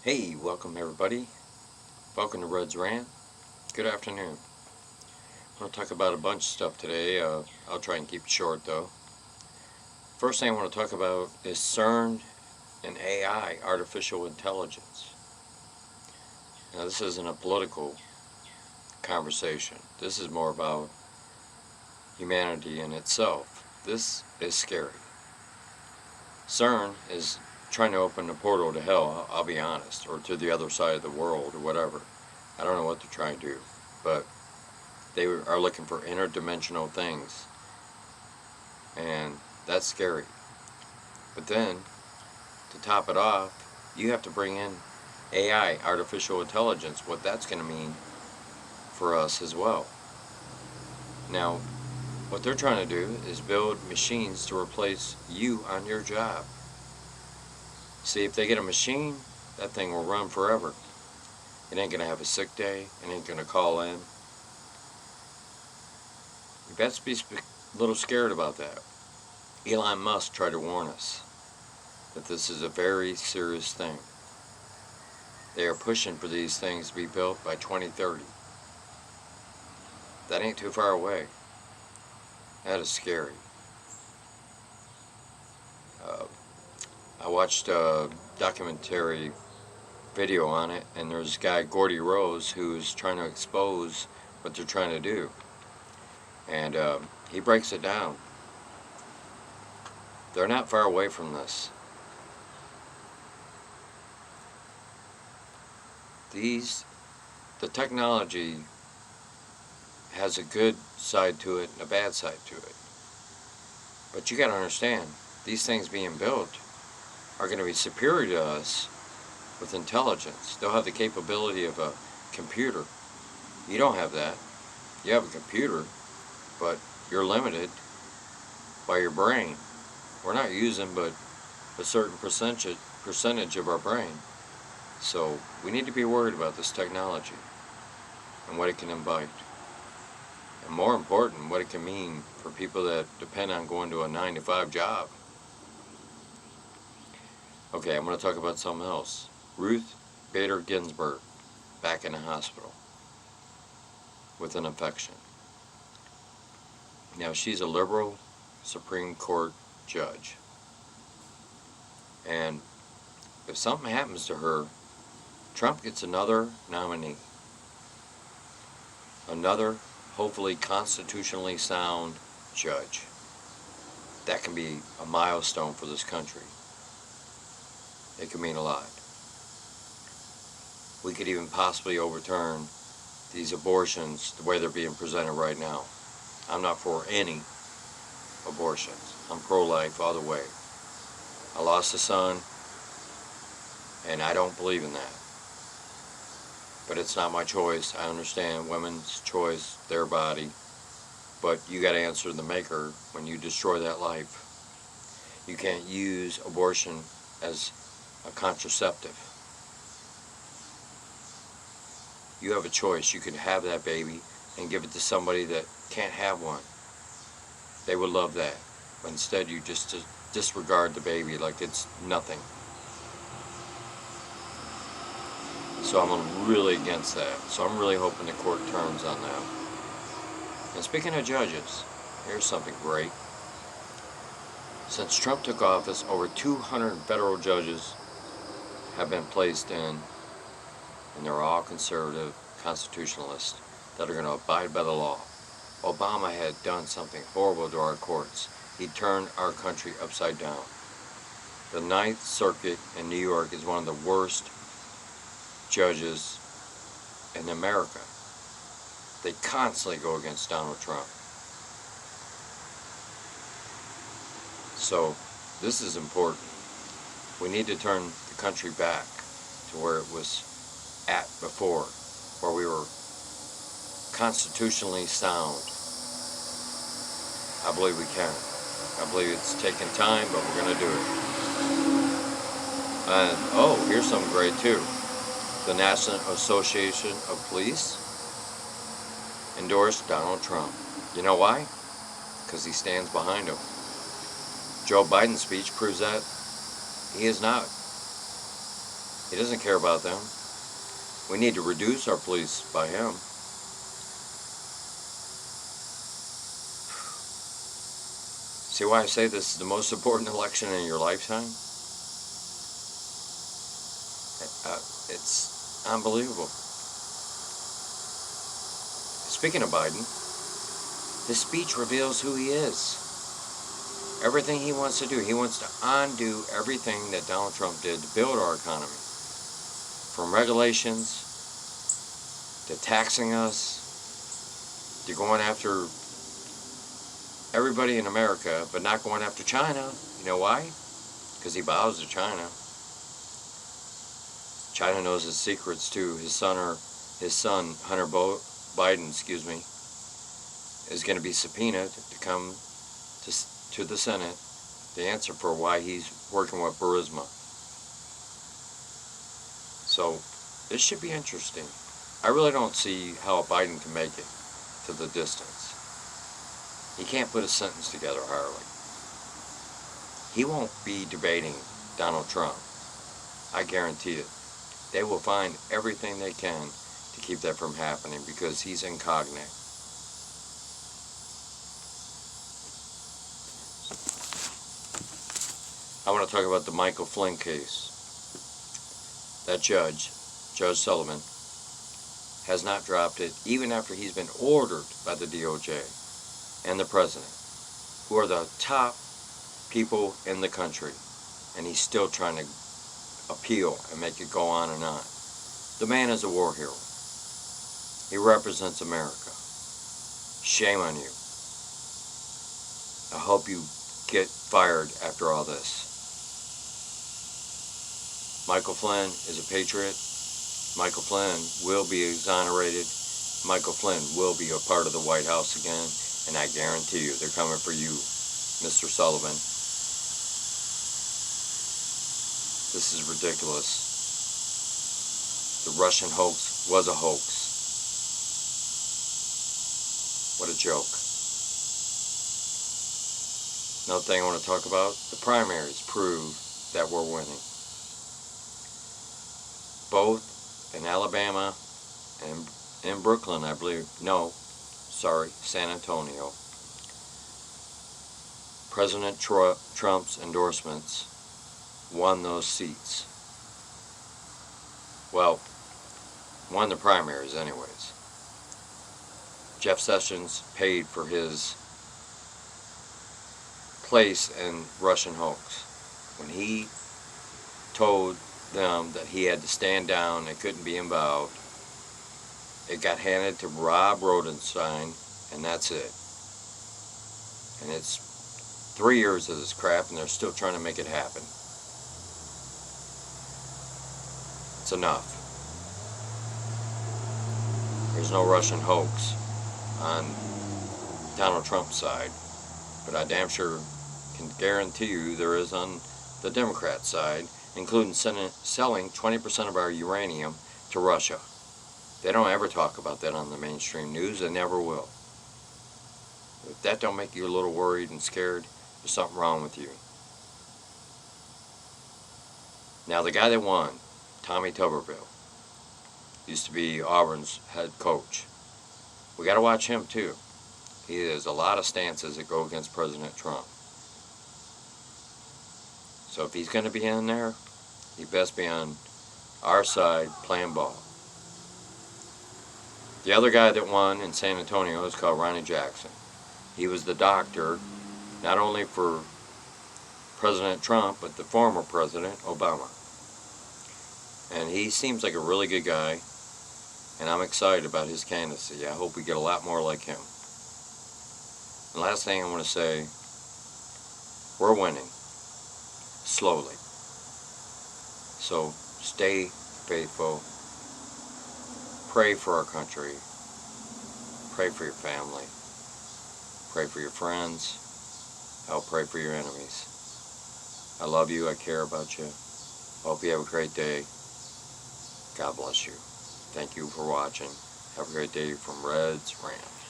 Hey, welcome everybody. Welcome to Red's Rant. Good afternoon. I'm going to talk about a bunch of stuff today. I'll try and keep it short though. First thing I want to talk about is CERN and AI, artificial intelligence. Now, this isn't a political conversation. This is more about humanity in itself. This is scary. CERN is trying to open the portal to hell, I'll be honest, or to the other side of the world or whatever. I don't know what they're trying to do, but they are looking for interdimensional things, and that's scary. But then, to top it off, you have to bring in AI, artificial intelligence, what that's going to mean for us as well. Now, what they're trying to do is build machines to replace you on your job. See, if they get a machine, that thing will run forever. It ain't going to have a sick day. It ain't going to call in. You best be a little scared about that. Elon Musk tried to warn us that this is a very serious thing. They are pushing for these things to be built by 2030. That ain't too far away. That is scary. I watched a documentary video on it, and there's this guy, Gordy Rose, who's trying to expose what they're trying to do. And he breaks it down. They're not far away from this. The technology has a good side to it and a bad side to it. But you got to understand, these things being built are going to be superior to us with intelligence. They'll have the capability of a computer. You don't have that. You have a computer, but you're limited by your brain. We're not using but a certain percentage of our brain. So we need to be worried about this technology and what it can invite. And more important, what it can mean for people that depend on going to a 9-to-5 job. Okay, I'm going to talk about something else. Ruth Bader Ginsburg, back in the hospital with an infection. Now, she's a liberal Supreme Court judge. And if something happens to her, Trump gets another nominee. Another, hopefully constitutionally sound judge. That can be a milestone for this country. It could mean a lot. We could even possibly overturn these abortions the way they're being presented right now. I'm not for any abortions. I'm pro-life all the way. I lost a son, and I don't believe in that. But it's not my choice. I understand women's choice, their body, but you got to answer the maker when you destroy that life. You can't use abortion as a contraceptive. You have a choice. You can have that baby and give it to somebody that can't have one. They would love that. But instead you just disregard the baby like it's nothing. So I'm really against that. So I'm really hoping the court turns on that. And speaking of judges, here's something great. Since Trump took office, over 200 federal judges have been placed in, and they're all conservative constitutionalists that are going to abide by the law. Obama had done something horrible to our courts. He turned our country upside down. The Ninth Circuit in New York is one of the worst judges in America. They constantly go against Donald Trump. So this is important. We need to turn the country back to where it was at before, where we were constitutionally sound. I believe we can. I believe it's taking time, but we're going to do it. And oh, here's something great too. The National Association of Police endorsed Donald Trump. You know why? Because he stands behind him. Joe Biden's speech proves that he is not. He doesn't care about them. We need to reduce our police by him. See why I say this is the most important election in your lifetime? It's unbelievable. Speaking of Biden, his speech reveals who he is. Everything he wants to do. He wants to undo everything that Donald Trump did to build our economy. From regulations, to taxing us, to going after everybody in America, but not going after China. You know why? Because he bows to China. China knows his secrets too. His son, Hunter Biden, is going to be subpoenaed to come to the Senate to answer for why he's working with Burisma. So this should be interesting. I really don't see how Biden can make it to the distance. He can't put a sentence together hardly. He won't be debating Donald Trump. I guarantee it. They will find everything they can to keep that from happening because he's incognito. I want to talk about the Michael Flynn case. That Judge Sullivan, has not dropped it even after he's been ordered by the DOJ and the president, who are the top people in the country, and he's still trying to appeal and make it go on and on. The man is a war hero. He represents America. Shame on you. I hope you get fired after all this. Michael Flynn is a patriot. Michael Flynn will be exonerated. Michael Flynn will be a part of the White House again, and I guarantee you they're coming for you, Mr. Sullivan. This is ridiculous. The Russian hoax was a hoax. What a joke. Another thing I want to talk about, the primaries prove that we're winning. Both in Alabama and in Brooklyn, I believe, San Antonio. President Trump's endorsements won those seats. Well, won the primaries anyways. Jeff Sessions paid for his place in Russian hoax when he told them that he had to stand down and couldn't be involved. It got handed to Rob Rodenstein, and that's it. And it's 3 years of this crap, and they're still trying to make it happen. It's enough. There's no Russian hoax on Donald Trump's side, but I damn sure can guarantee you there is on the Democrat side, including selling 20% of our uranium to Russia. They don't ever talk about that on the mainstream news. They never will. If that don't make you a little worried and scared, there's something wrong with you. Now, the guy that won, Tommy Tuberville, used to be Auburn's head coach. We got to watch him too. He has a lot of stances that go against President Trump. So if he's going to be in there, he best be on our side playing ball. The other guy that won in San Antonio is called Ronnie Jackson. He was the doctor, not only for President Trump, but the former President Obama. And he seems like a really good guy, and I'm excited about his candidacy. I hope we get a lot more like him. And last thing I want to say, we're winning. Slowly. So stay faithful. Pray for our country. Pray for your family. Pray for your friends. I'll pray for your enemies. I love you. I care about you. Hope you have a great day. God bless you. Thank you for watching. Have a great day from Reds Ranch.